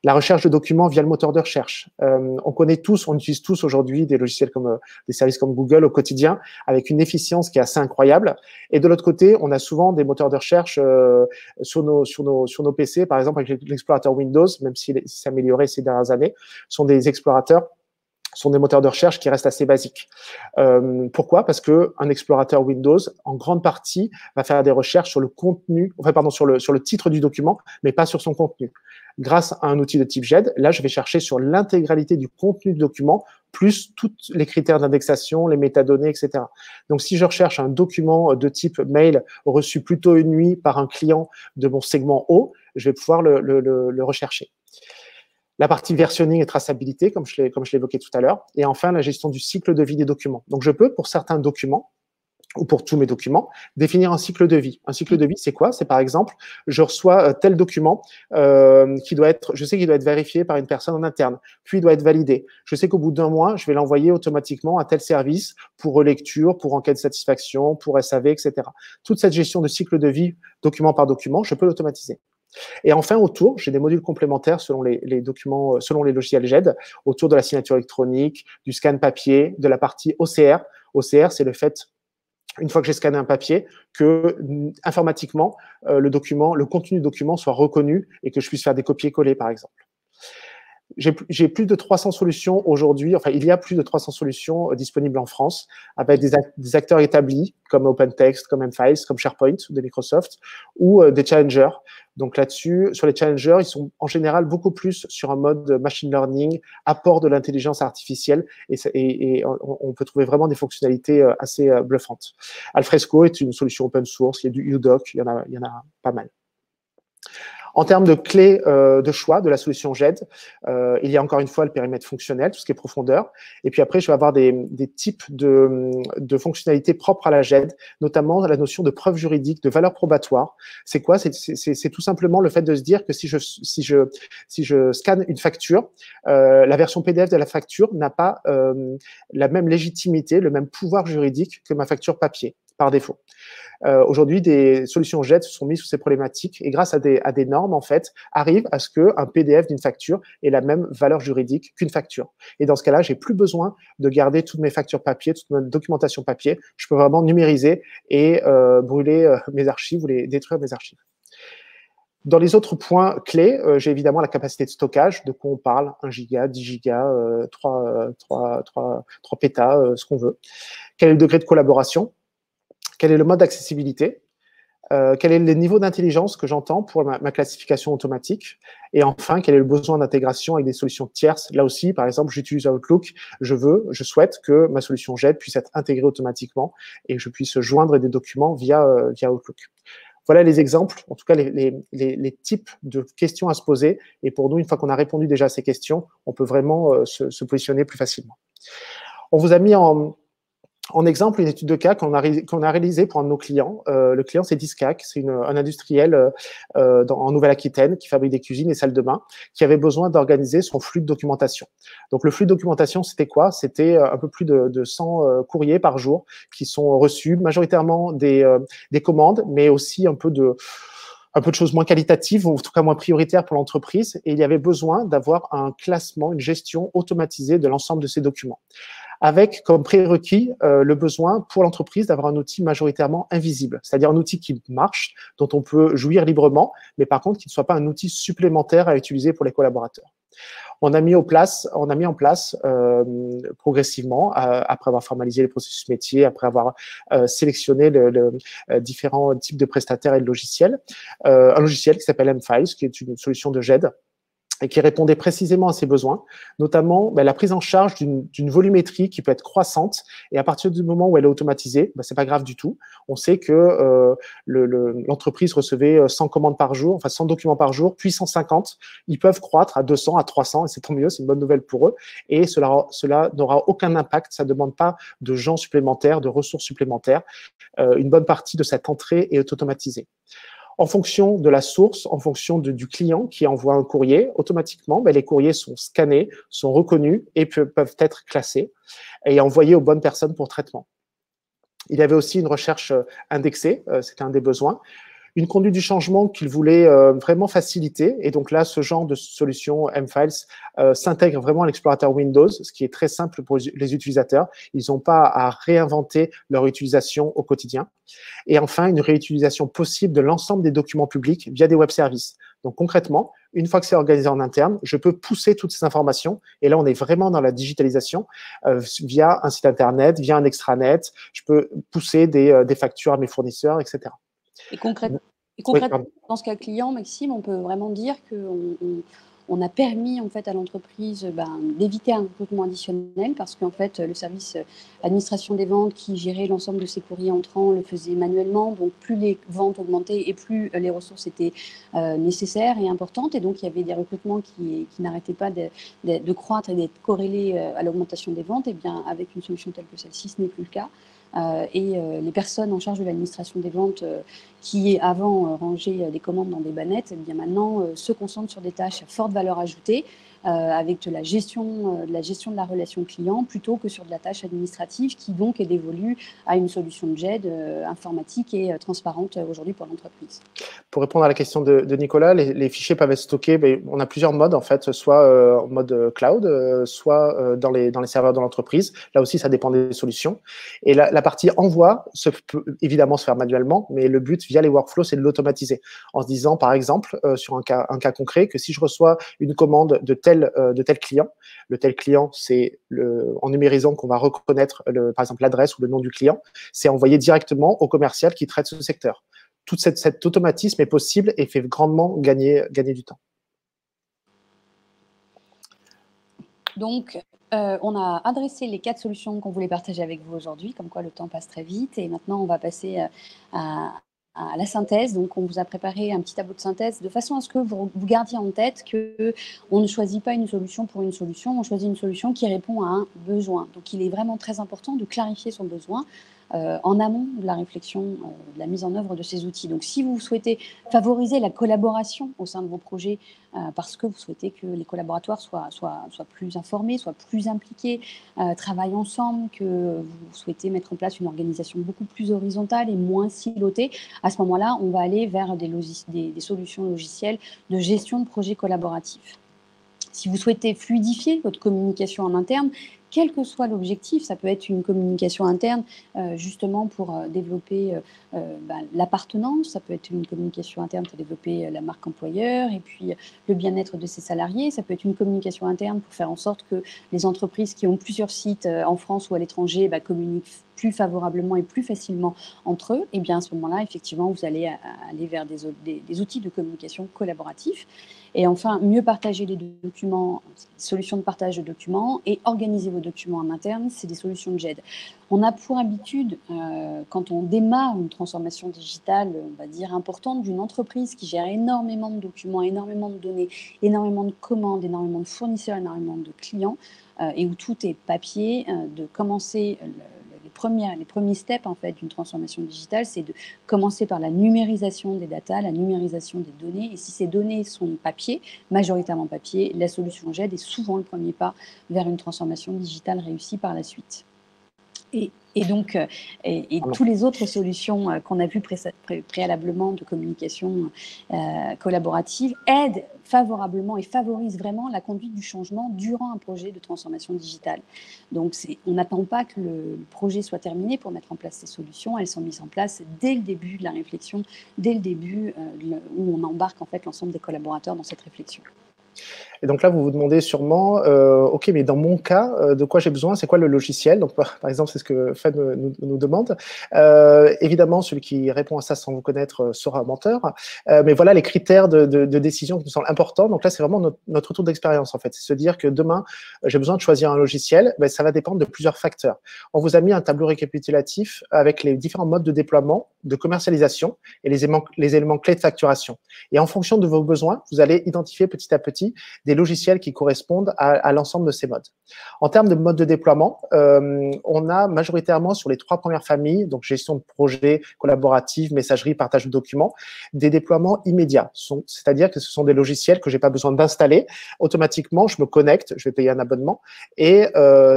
La recherche de documents via le moteur de recherche. On utilise tous aujourd'hui des logiciels des services comme Google au quotidien, avec une efficience qui est assez incroyable. Et de l'autre côté, on a souvent des moteurs de recherche sur nos PC, par exemple avec l'explorateur Windows, même s'il s'est amélioré ces dernières années, sont des moteurs de recherche qui restent assez basiques. Pourquoi? Parce que un explorateur Windows, en grande partie, va faire des recherches sur le contenu, sur le titre du document, mais pas sur son contenu. Grâce à un outil de type GED, là, je vais chercher sur l'intégralité du contenu du document, plus tous les critères d'indexation, les métadonnées, etc. Donc, si je recherche un document de type mail reçu plus tôt une nuit par un client de mon segment haut, je vais pouvoir le rechercher. La partie versionning et traçabilité, comme je l'évoquais tout à l'heure. Et enfin, la gestion du cycle de vie des documents. Donc, je peux, pour certains documents, ou pour tous mes documents, définir un cycle de vie. Un cycle de vie, c'est quoi? C'est par exemple, je reçois tel document je sais qu'il doit être vérifié par une personne en interne, puis il doit être validé. Je sais qu'au bout d'un mois, je vais l'envoyer automatiquement à tel service pour relecture, pour enquête de satisfaction, pour SAV, etc. Toute cette gestion de cycle de vie, document par document, je peux l'automatiser. Et enfin, autour, j'ai des modules complémentaires selon les documents, selon les logiciels GED, autour de la signature électronique, du scan papier, de la partie OCR. OCR, c'est le fait, une fois que j'ai scanné un papier, que informatiquement, le contenu du document soit reconnu et que je puisse faire des copier-coller, par exemple. J'ai plus de 300 solutions aujourd'hui, enfin, il y a plus de 300 solutions disponibles en France, avec des acteurs établis, comme OpenText, comme mFiles, comme SharePoint de Microsoft, ou des challengers. Donc là-dessus, sur les challengers, ils sont en général beaucoup plus sur un mode machine learning, apport de l'intelligence artificielle, et on peut trouver vraiment des fonctionnalités assez bluffantes. Alfresco est une solution open source, il y a du UDoc, il y en a pas mal. En termes de clés de choix de la solution GED, il y a encore une fois le périmètre fonctionnel, tout ce qui est profondeur. Et puis après, je vais avoir des types de fonctionnalités propres à la GED, notamment la notion de preuve juridique, de valeur probatoire. C'est quoi? C'est tout simplement le fait de se dire que si je scanne une facture, la version PDF de la facture n'a pas la même légitimité, le même pouvoir juridique que ma facture papier. par défaut. Aujourd'hui, des solutions GED se sont mises sous ces problématiques et grâce à des normes, en fait, arrivent à ce qu'un PDF d'une facture ait la même valeur juridique qu'une facture. Et dans ce cas-là, j'ai plus besoin de garder toutes mes factures papier, toute ma documentation papier. Je peux vraiment numériser et brûler mes archives ou détruire mes archives. Dans les autres points clés, j'ai évidemment la capacité de stockage, de quoi on parle, 1 giga, 10 gigas, 3 pétas, ce qu'on veut. Quel est le degré de collaboration? Quel est le mode d'accessibilité? Quel est le niveau d'intelligence que j'entends pour ma classification automatique? Et enfin, quel est le besoin d'intégration avec des solutions tierces? Là aussi, par exemple, j'utilise Outlook, je souhaite que ma solution GED puisse être intégrée automatiquement et que je puisse joindre des documents via Outlook. Voilà les exemples, en tout cas les types de questions à se poser. Et pour nous, une fois qu'on a répondu déjà à ces questions, on peut vraiment se positionner plus facilement. On vous a mis en exemple une étude de cas qu'on a réalisée pour un de nos clients. Le client, c'est Discac, c'est un industriel en Nouvelle-Aquitaine qui fabrique des cuisines et salles de bain, qui avait besoin d'organiser son flux de documentation. Donc, le flux de documentation, c'était quoi? C'était un peu plus de 100 courriers par jour qui sont reçus, majoritairement des commandes, mais aussi un peu de choses moins qualitatives, ou en tout cas moins prioritaires pour l'entreprise. Et il y avait besoin d'avoir un classement, une gestion automatisée de l'ensemble de ces documents, avec comme prérequis le besoin pour l'entreprise d'avoir un outil majoritairement invisible, c'est-à-dire un outil qui marche, dont on peut jouir librement, mais par contre qui ne soit pas un outil supplémentaire à utiliser pour les collaborateurs. On a mis en place progressivement, après avoir formalisé les processus métiers, après avoir sélectionné différents types de prestataires et de logiciels, un logiciel qui s'appelle M-Files, qui est une solution de GED, et qui répondait précisément à ces besoins, notamment la prise en charge d'une volumétrie qui peut être croissante, et à partir du moment où elle est automatisée, c'est pas grave du tout. On sait que l'entreprise recevait 100 commandes par jour, enfin 100 documents par jour, puis 150. Ils peuvent croître à 200, à 300, et c'est tant mieux, c'est une bonne nouvelle pour eux. Et cela n'aura aucun impact, ça ne demande pas de gens supplémentaires, de ressources supplémentaires. Une bonne partie de cette entrée est automatisée. En fonction de la source, en fonction du client qui envoie un courrier, automatiquement, les courriers sont scannés, sont reconnus et peuvent être classés et envoyés aux bonnes personnes pour traitement. Il y avait aussi une recherche indexée, c'était un des besoins. Une conduite du changement qu'il voulait vraiment faciliter. Et donc là, ce genre de solution M-Files s'intègre vraiment à l'explorateur Windows, ce qui est très simple pour les utilisateurs. Ils n'ont pas à réinventer leur utilisation au quotidien. Et enfin, une réutilisation possible de l'ensemble des documents publics via des web services. Donc concrètement, une fois que c'est organisé en interne, je peux pousser toutes ces informations. Et là, on est vraiment dans la digitalisation via un site internet, via un extranet. Je peux pousser des factures à mes fournisseurs, etc. Et concrètement, dans ce cas client, Maxime, on peut vraiment dire qu'on a permis en fait à l'entreprise d'éviter un recrutement additionnel, parce qu'en fait le service administration des ventes qui gérait l'ensemble de ces courriers entrants le faisait manuellement, donc plus les ventes augmentaient et plus les ressources étaient nécessaires et importantes, et donc il y avait des recrutements qui n'arrêtaient pas de croître et d'être corrélés à l'augmentation des ventes. Et bien avec une solution telle que celle-ci, ce n'est plus le cas. Les personnes en charge de l'administration des ventes qui avant rangeaient les commandes dans des bannettes, bien maintenant se concentrent sur des tâches à forte valeur ajoutée, avec de la gestion de la relation client, plutôt que sur de la tâche administrative qui donc est dévolue à une solution de GED informatique et transparente aujourd'hui pour l'entreprise. Pour répondre à la question de Nicolas, les fichiers peuvent être stockés, on a plusieurs modes en fait, soit en mode cloud, soit dans les serveurs de l'entreprise. Là aussi, ça dépend des solutions. Et la partie envoi peut évidemment se faire manuellement, mais le but via les workflows, c'est de l'automatiser. En se disant, par exemple, sur un cas concret, que si je reçois une commande de tel client, le tel client, c'est en numérisant qu'on va reconnaître par exemple l'adresse ou le nom du client, c'est envoyé directement au commercial qui traite ce secteur. Tout cet automatisme est possible et fait grandement gagner du temps. Donc, on a adressé les 4 solutions qu'on voulait partager avec vous aujourd'hui, comme quoi le temps passe très vite. Et maintenant, on va passer à la synthèse. Donc, on vous a préparé un petit tableau de synthèse de façon à ce que vous gardiez en tête qu'on ne choisit pas une solution pour une solution, on choisit une solution qui répond à un besoin. Donc, il est vraiment très important de clarifier son besoin. en amont de la réflexion, de la mise en œuvre de ces outils. Donc, si vous souhaitez favoriser la collaboration au sein de vos projets, parce que vous souhaitez que les collaborateurs soient plus informés, soient plus impliqués, travaillent ensemble, que vous souhaitez mettre en place une organisation beaucoup plus horizontale et moins silotée, à ce moment-là, on va aller vers des solutions logicielles de gestion de projets collaboratifs. Si vous souhaitez fluidifier votre communication en interne, quel que soit l'objectif, ça peut être une communication interne justement pour développer l'appartenance, ça peut être une communication interne pour développer la marque employeur et puis le bien-être de ses salariés, ça peut être une communication interne pour faire en sorte que les entreprises qui ont plusieurs sites en France ou à l'étranger communiquent plus favorablement et plus facilement entre eux. Et bien à ce moment-là, effectivement, vous allez aller vers des outils de communication collaboratifs. Et enfin, mieux partager les documents, solutions de partage de documents et organiser vos documents en interne, c'est des solutions de GED. On a pour habitude, quand on démarre une transformation digitale, on va dire, importante d'une entreprise qui gère énormément de documents, énormément de données, énormément de commandes, énormément de fournisseurs, énormément de clients, et où tout est papier, de commencer les premiers steps en fait d'une transformation digitale, c'est de commencer par la numérisation des data, la numérisation des données. Et si ces données sont papier, majoritairement papier, la solution GED est souvent le premier pas vers une transformation digitale réussie par la suite. Et donc, toutes les autres solutions qu'on a vues préalablement de communication collaborative aident favorablement et favorisent vraiment la conduite du changement durant un projet de transformation digitale. Donc, on n'attend pas que le projet soit terminé pour mettre en place ces solutions. Elles sont mises en place dès le début de la réflexion, dès le début où on embarque en fait l'ensemble des collaborateurs dans cette réflexion. Et donc là, vous vous demandez sûrement, OK, mais dans mon cas, de quoi j'ai besoin? C'est quoi le logiciel? Donc, par exemple, c'est ce que Fed nous demande. Évidemment, celui qui répond à ça sans vous connaître sera un menteur. Mais voilà les critères de décision qui nous semblent importants. Donc là, c'est vraiment notre retour d'expérience, en fait. C'est se dire que demain, j'ai besoin de choisir un logiciel. Ben, ça va dépendre de plusieurs facteurs. On vous a mis un tableau récapitulatif avec les différents modes de déploiement, de commercialisation et les éléments clés de facturation. Et en fonction de vos besoins, vous allez identifier petit à petit des logiciels qui correspondent à l'ensemble de ces modes. En termes de mode de déploiement, on a majoritairement sur les 3 premières familles, donc gestion de projet, collaborative, messagerie, partage de documents, des déploiements immédiats. C'est-à-dire que ce sont des logiciels que j'ai pas besoin d'installer. Automatiquement, je me connecte, je vais payer un abonnement et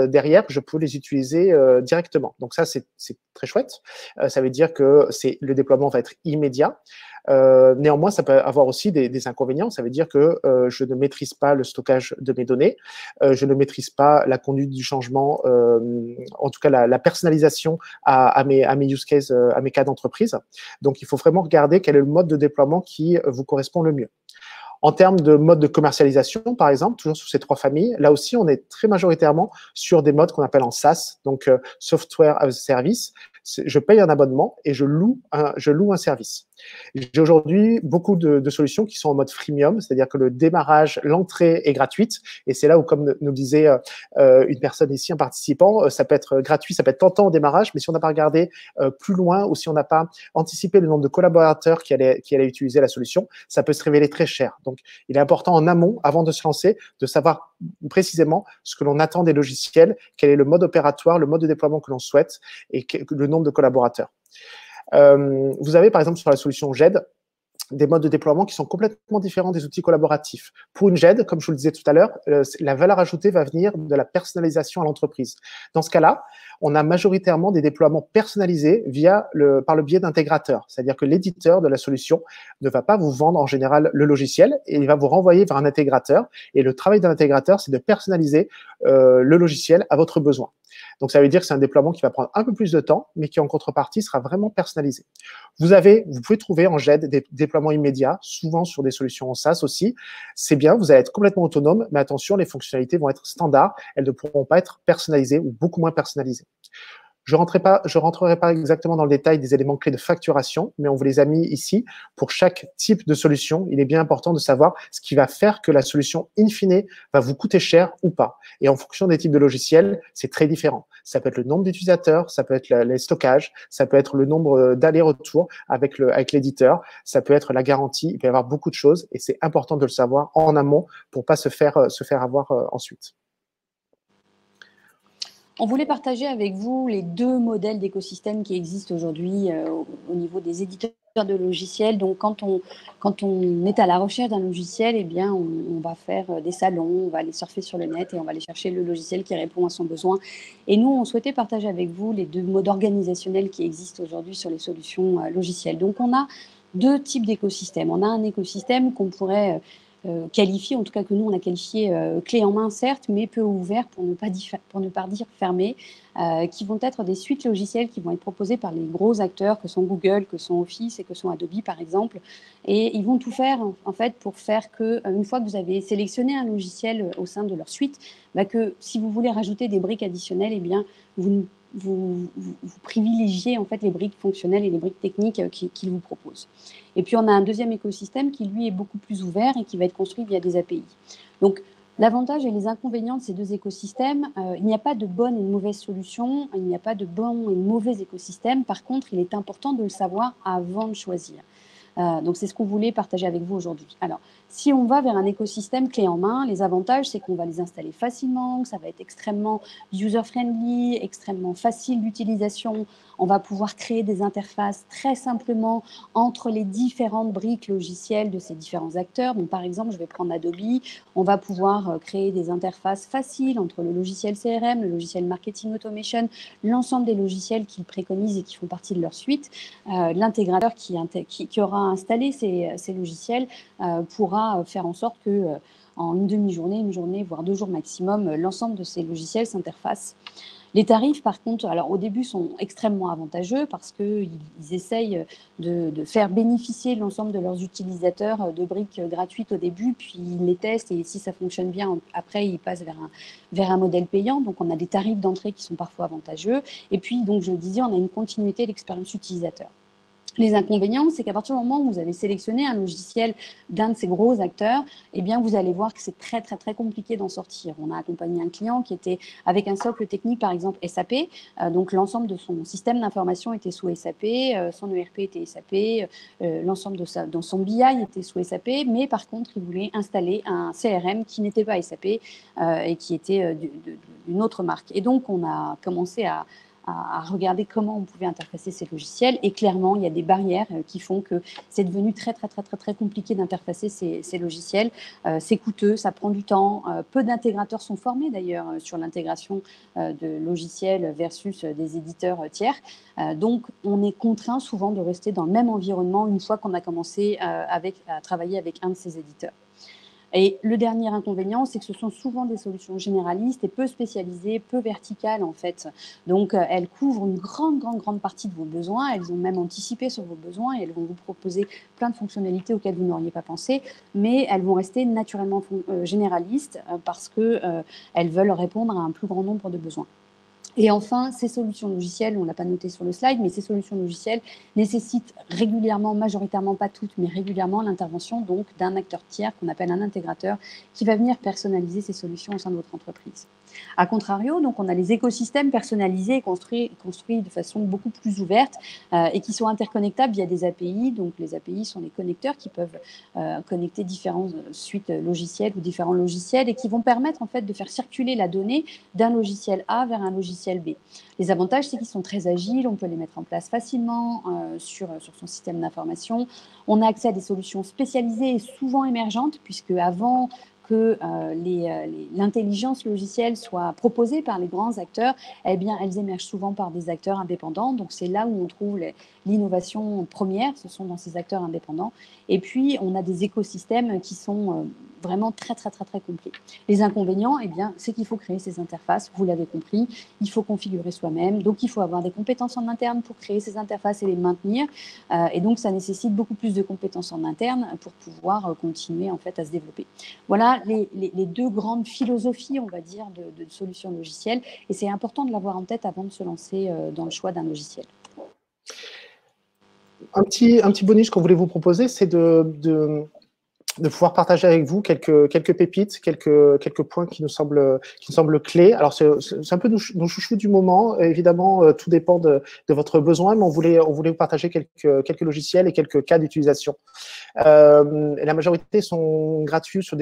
derrière, je peux les utiliser directement. Donc ça, c'est très chouette. Ça veut dire que le déploiement va être immédiat. Néanmoins, ça peut avoir aussi des inconvénients. Ça veut dire que je ne maîtrise pas le stockage de mes données, je ne maîtrise pas la conduite du changement, en tout cas la personnalisation à mes use cases, à mes cas d'entreprise. Donc, il faut vraiment regarder quel est le mode de déploiement qui vous correspond le mieux. En termes de mode de commercialisation, par exemple, toujours sur ces 3 familles, là aussi, on est très majoritairement sur des modes qu'on appelle en SaaS, donc Software as a Service. Je paye un abonnement et je loue un service. J'ai aujourd'hui beaucoup de solutions qui sont en mode freemium, c'est-à-dire que le démarrage, l'entrée est gratuite. Et c'est là où, comme nous disait une personne ici, un participant, ça peut être gratuit, ça peut être tentant au démarrage, mais si on n'a pas regardé plus loin ou si on n'a pas anticipé le nombre de collaborateurs qui allaient utiliser la solution, ça peut se révéler très cher. Donc, il est important en amont, avant de se lancer, de savoir précisément ce que l'on attend des logiciels, quel est le mode opératoire, le mode de déploiement que l'on souhaite et le nombre de collaborateurs. Vous avez, par exemple, sur la solution GED, des modes de déploiement qui sont complètement différents des outils collaboratifs. Pour une GED, comme je vous le disais tout à l'heure, la valeur ajoutée va venir de la personnalisation à l'entreprise. Dans ce cas-là, on a majoritairement des déploiements personnalisés par le biais d'intégrateurs. C'est-à-dire que l'éditeur de la solution ne va pas vous vendre en général le logiciel et il va vous renvoyer vers un intégrateur. Et le travail d'un intégrateur, c'est de personnaliser le logiciel à votre besoin. Donc, ça veut dire que c'est un déploiement qui va prendre un peu plus de temps, mais qui en contrepartie sera vraiment personnalisé. Vous pouvez trouver en GED des déploiements immédiats, souvent sur des solutions en SaaS aussi. C'est bien, vous allez être complètement autonome, mais attention, les fonctionnalités vont être standards. Elles ne pourront pas être personnalisées ou beaucoup moins personnalisées. Je rentrerai pas exactement dans le détail des éléments clés de facturation, mais on vous les a mis ici. Pour chaque type de solution, il est bien important de savoir ce qui va faire que la solution in fine va vous coûter cher ou pas. Et en fonction des types de logiciels, c'est très différent. Ça peut être le nombre d'utilisateurs, ça peut être les stockages, ça peut être le nombre d'allers-retours avec l'éditeur, ça peut être la garantie. Il peut y avoir beaucoup de choses et c'est important de le savoir en amont pour pas se faire avoir ensuite. On voulait partager avec vous les deux modèles d'écosystèmes qui existent aujourd'hui au niveau des éditeurs de logiciels. Donc, quand on est à la recherche d'un logiciel, eh bien, on va faire des salons, on va aller surfer sur le net et on va aller chercher le logiciel qui répond à son besoin. Et nous, on souhaitait partager avec vous les deux modes organisationnels qui existent aujourd'hui sur les solutions logicielles. Donc, on a deux types d'écosystèmes. On a un écosystème qu'on pourrait qualifié, en tout cas que nous on a qualifié clé en main certes, mais peu ouvert pour ne pas dire fermé, qui vont être des suites logicielles qui vont être proposées par les gros acteurs que sont Google, que sont Office et que sont Adobe par exemple, et ils vont tout faire en fait pour faire que une fois que vous avez sélectionné un logiciel au sein de leur suite, bah, que si vous voulez rajouter des briques additionnelles, eh bien vous privilégiez en fait les briques fonctionnelles et les briques techniques qu'ils vous proposent. Et puis on a un deuxième écosystème qui lui est beaucoup plus ouvert et qui va être construit via des API. Donc l'avantage et les inconvénients de ces deux écosystèmes, il n'y a pas de bonne et de mauvaise solution, il n'y a pas de bon et de mauvais écosystème. Par contre, il est important de le savoir avant de choisir. Donc c'est ce qu'on voulait partager avec vous aujourd'hui. Alors, si on va vers un écosystème clé en main, les avantages, c'est qu'on va les installer facilement, que ça va être extrêmement user-friendly, extrêmement facile d'utilisation. On va pouvoir créer des interfaces très simplement entre les différentes briques logicielles de ces différents acteurs. Donc, par exemple, je vais prendre Adobe. On va pouvoir créer des interfaces faciles entre le logiciel CRM, le logiciel Marketing Automation, l'ensemble des logiciels qu'ils préconisent et qui font partie de leur suite. L'intégrateur qui aura installé ces logiciels pourra faire en sorte que en une demi-journée, une journée, voire 2 jours maximum, l'ensemble de ces logiciels s'interfacent. Les tarifs, par contre, alors au début, sont extrêmement avantageux parce qu'ils essayent de faire bénéficier l'ensemble de leurs utilisateurs de briques gratuites au début, puis ils les testent et si ça fonctionne bien, après, ils passent vers un modèle payant. Donc, on a des tarifs d'entrée qui sont parfois avantageux. Et puis, donc, je le disais, on a une continuité de l'expérience utilisateur. Les inconvénients, c'est qu'à partir du moment où vous avez sélectionné un logiciel d'un de ces gros acteurs, eh bien, vous allez voir que c'est très, très, très compliqué d'en sortir. On a accompagné un client qui était avec un socle technique, par exemple SAP. Donc, l'ensemble de son système d'information était sous SAP, son ERP était SAP, l'ensemble dans son BI était sous SAP. Mais par contre, il voulait installer un CRM qui n'était pas SAP et qui était d'une autre marque. Et donc, on a commencé à regarder comment on pouvait interfacer ces logiciels. Et clairement, il y a des barrières qui font que c'est devenu très, très, très, très, très compliqué d'interfacer ces logiciels. C'est coûteux, ça prend du temps. Peu d'intégrateurs sont formés d'ailleurs sur l'intégration de logiciels versus des éditeurs tiers. Donc, on est contraint souvent de rester dans le même environnement une fois qu'on a commencé à travailler avec un de ces éditeurs. Et le dernier inconvénient, c'est que ce sont souvent des solutions généralistes et peu spécialisées, peu verticales en fait. Donc, elles couvrent une grande partie de vos besoins. Elles ont même anticipé sur vos besoins et elles vont vous proposer plein de fonctionnalités auxquelles vous n'auriez pas pensé. Mais elles vont rester naturellement généralistes parce qu'elles veulent répondre à un plus grand nombre de besoins. Et enfin, ces solutions logicielles, on ne l'a pas noté sur le slide, mais ces solutions logicielles nécessitent régulièrement, majoritairement pas toutes, mais régulièrement l'intervention donc d'un acteur tiers qu'on appelle un intégrateur qui va venir personnaliser ces solutions au sein de votre entreprise. A contrario, donc on a les écosystèmes personnalisés et construits de façon beaucoup plus ouverte et qui sont interconnectables via des API. Donc les API sont les connecteurs qui peuvent connecter différentes suites logicielles ou différents logiciels et qui vont permettre en fait de faire circuler la donnée d'un logiciel A vers un logiciel B. Les avantages, c'est qu'ils sont très agiles, on peut les mettre en place facilement sur son système d'information. On a accès à des solutions spécialisées et souvent émergentes, puisque avant que l'intelligence logicielle soit proposée par les grands acteurs, eh bien, elles émergent souvent par des acteurs indépendants. Donc, c'est là où on trouve l'innovation première, ce sont dans ces acteurs indépendants. Et puis, on a des écosystèmes qui sont vraiment très, très, très, très complets. Les inconvénients, eh bien, c'est qu'il faut créer ces interfaces, vous l'avez compris, il faut configurer soi-même, donc il faut avoir des compétences en interne pour créer ces interfaces et les maintenir. Et donc, ça nécessite beaucoup plus de compétences en interne pour pouvoir continuer en fait à se développer. Voilà les deux grandes philosophies, on va dire, de solutions logicielles. Et c'est important de l'avoir en tête avant de se lancer dans le choix d'un logiciel. Un petit bonus qu'on voulait vous proposer, c'est de pouvoir partager avec vous quelques pépites, quelques points qui nous semblent clés. Alors, c'est un peu nos chouchous du moment. Évidemment, tout dépend de votre besoin, mais on voulait vous partager quelques logiciels et quelques cas d'utilisation. La majorité sont gratuits sur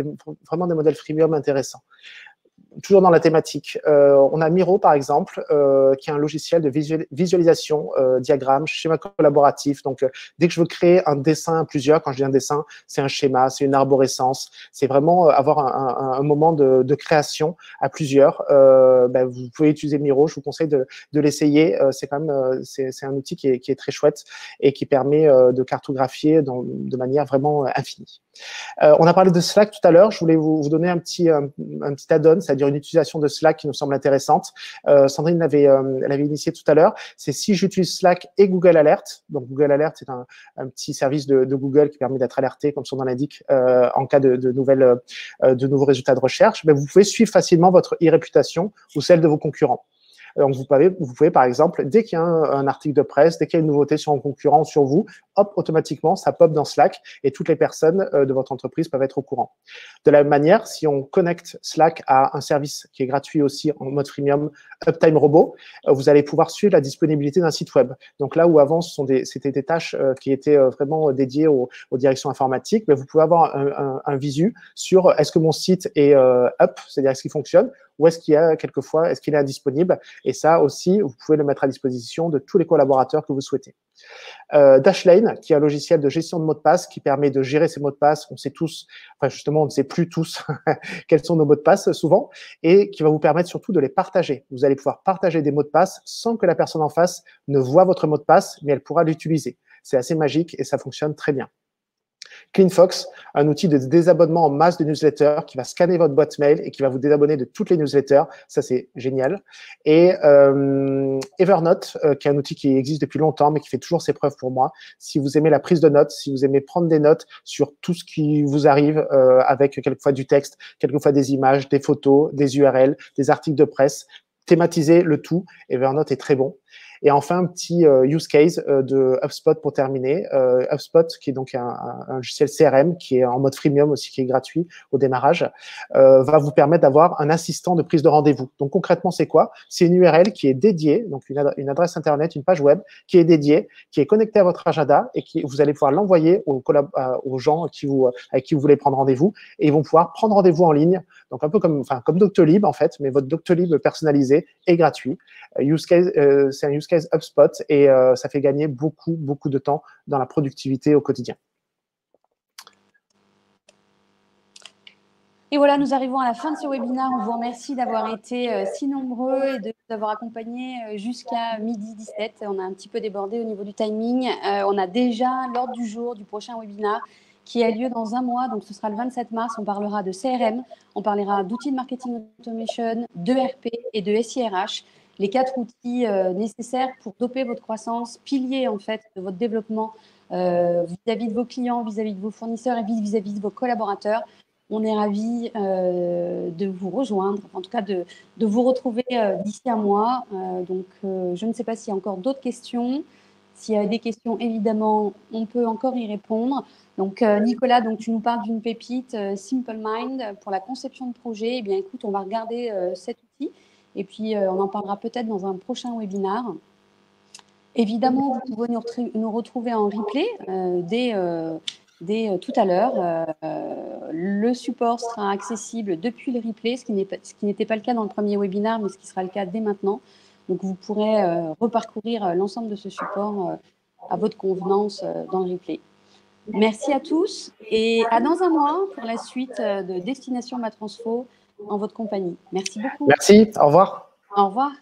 vraiment des modèles freemium intéressants. toujours dans la thématique, on a Miro, par exemple, qui est un logiciel de visualisation, diagramme, schéma collaboratif. Donc, dès que je veux créer un dessin à plusieurs, quand je dis un dessin, c'est un schéma, c'est une arborescence. C'est vraiment avoir un moment de création à plusieurs. Vous pouvez utiliser Miro. Je vous conseille de l'essayer. C'est quand même, c'est un outil qui est très chouette et qui permet de cartographier de manière vraiment infinie. On a parlé de Slack tout à l'heure. Je voulais vous donner un petit add-on, c'est-à-dire une utilisation de Slack qui nous semble intéressante. Sandrine l'avait initié tout à l'heure. C'est si j'utilise Slack et Google Alert. Donc Google Alert, c'est un petit service de Google qui permet d'être alerté, comme son nom l'indique, en cas de nouveaux résultats de recherche. Mais vous pouvez suivre facilement votre e-réputation ou celle de vos concurrents. Donc, vous pouvez, par exemple, dès qu'il y a un article de presse, dès qu'il y a une nouveauté sur un concurrent, sur vous, hop, automatiquement, ça pop dans Slack et toutes les personnes de votre entreprise peuvent être au courant. De la même manière, si on connecte Slack à un service qui est gratuit aussi en mode freemium, Uptime Robot, vous allez pouvoir suivre la disponibilité d'un site web. Donc là où avant, c'était des tâches qui étaient vraiment dédiées aux directions informatiques, mais vous pouvez avoir un visu sur est-ce que mon site est up, c'est-à-dire est-ce qu'il fonctionne, ou est-ce qu'il y a quelquefois, est-ce qu'il est indisponible? Et ça aussi, vous pouvez le mettre à disposition de tous les collaborateurs que vous souhaitez. Dashlane, qui est un logiciel de gestion de mots de passe qui permet de gérer ses mots de passe. On sait tous, enfin justement, on ne sait plus tous quels sont nos mots de passe souvent, et qui va vous permettre surtout de les partager. Vous allez pouvoir partager des mots de passe sans que la personne en face ne voit votre mot de passe, mais elle pourra l'utiliser. C'est assez magique et ça fonctionne très bien. CleanFox, un outil de désabonnement en masse de newsletters qui va scanner votre boîte mail et qui va vous désabonner de toutes les newsletters. Ça, c'est génial. Et Evernote, qui est un outil qui existe depuis longtemps, mais qui fait toujours ses preuves pour moi. Si vous aimez la prise de notes, si vous aimez prendre des notes sur tout ce qui vous arrive, avec quelquefois du texte, quelquefois des images, des photos, des URL, des articles de presse, thématiser le tout, Evernote est très bon. Et enfin, un petit use case de HubSpot pour terminer. HubSpot, qui est donc un logiciel CRM, qui est en mode freemium aussi, qui est gratuit au démarrage, va vous permettre d'avoir un assistant de prise de rendez-vous. Donc concrètement, c'est quoi? C'est une URL qui est dédiée, donc une adresse Internet, une page web, qui est dédiée, qui est connectée à votre agenda et qui vous allez pouvoir l'envoyer aux gens avec qui vous voulez prendre rendez-vous, et ils vont pouvoir prendre rendez-vous en ligne. Donc un peu comme Doctolib en fait, mais votre Doctolib personnalisé est gratuit. C'est un use case HubSpot et ça fait gagner beaucoup de temps dans la productivité au quotidien. Et voilà, nous arrivons à la fin de ce webinaire. On vous remercie d'avoir été si nombreux et de nous avoir accompagnés jusqu'à 12h17. On a un petit peu débordé au niveau du timing. On a déjà l'ordre du jour du prochain webinaire qui a lieu dans un mois. Donc, ce sera le 27 mars. On parlera de CRM, on parlera d'outils de marketing automation, de RP et de SIRH. Les 4 outils nécessaires pour doper votre croissance, piliers en fait de votre développement vis-à-vis de vos clients, vis-à-vis de vos fournisseurs et vis-à-vis de vos collaborateurs. On est ravis de vous rejoindre, en tout cas de vous retrouver d'ici un mois. Je ne sais pas s'il y a encore d'autres questions. S'il y a des questions, évidemment, on peut encore y répondre. Donc, Nicolas, donc, tu nous parles d'une pépite Simple Mind pour la conception de projet. Eh bien, écoute, on va regarder cet outil. Et puis, on en parlera peut-être dans un prochain webinaire. Évidemment, vous pouvez nous retrouver en replay dès tout à l'heure. Le support sera accessible depuis le replay, ce qui n'était pas le cas dans le premier webinaire, mais ce qui sera le cas dès maintenant. Donc, vous pourrez reparcourir l'ensemble de ce support à votre convenance dans le replay. Merci à tous et à dans un mois pour la suite de Destination Ma Transfo en votre compagnie. Merci beaucoup. Merci, au revoir. Au revoir.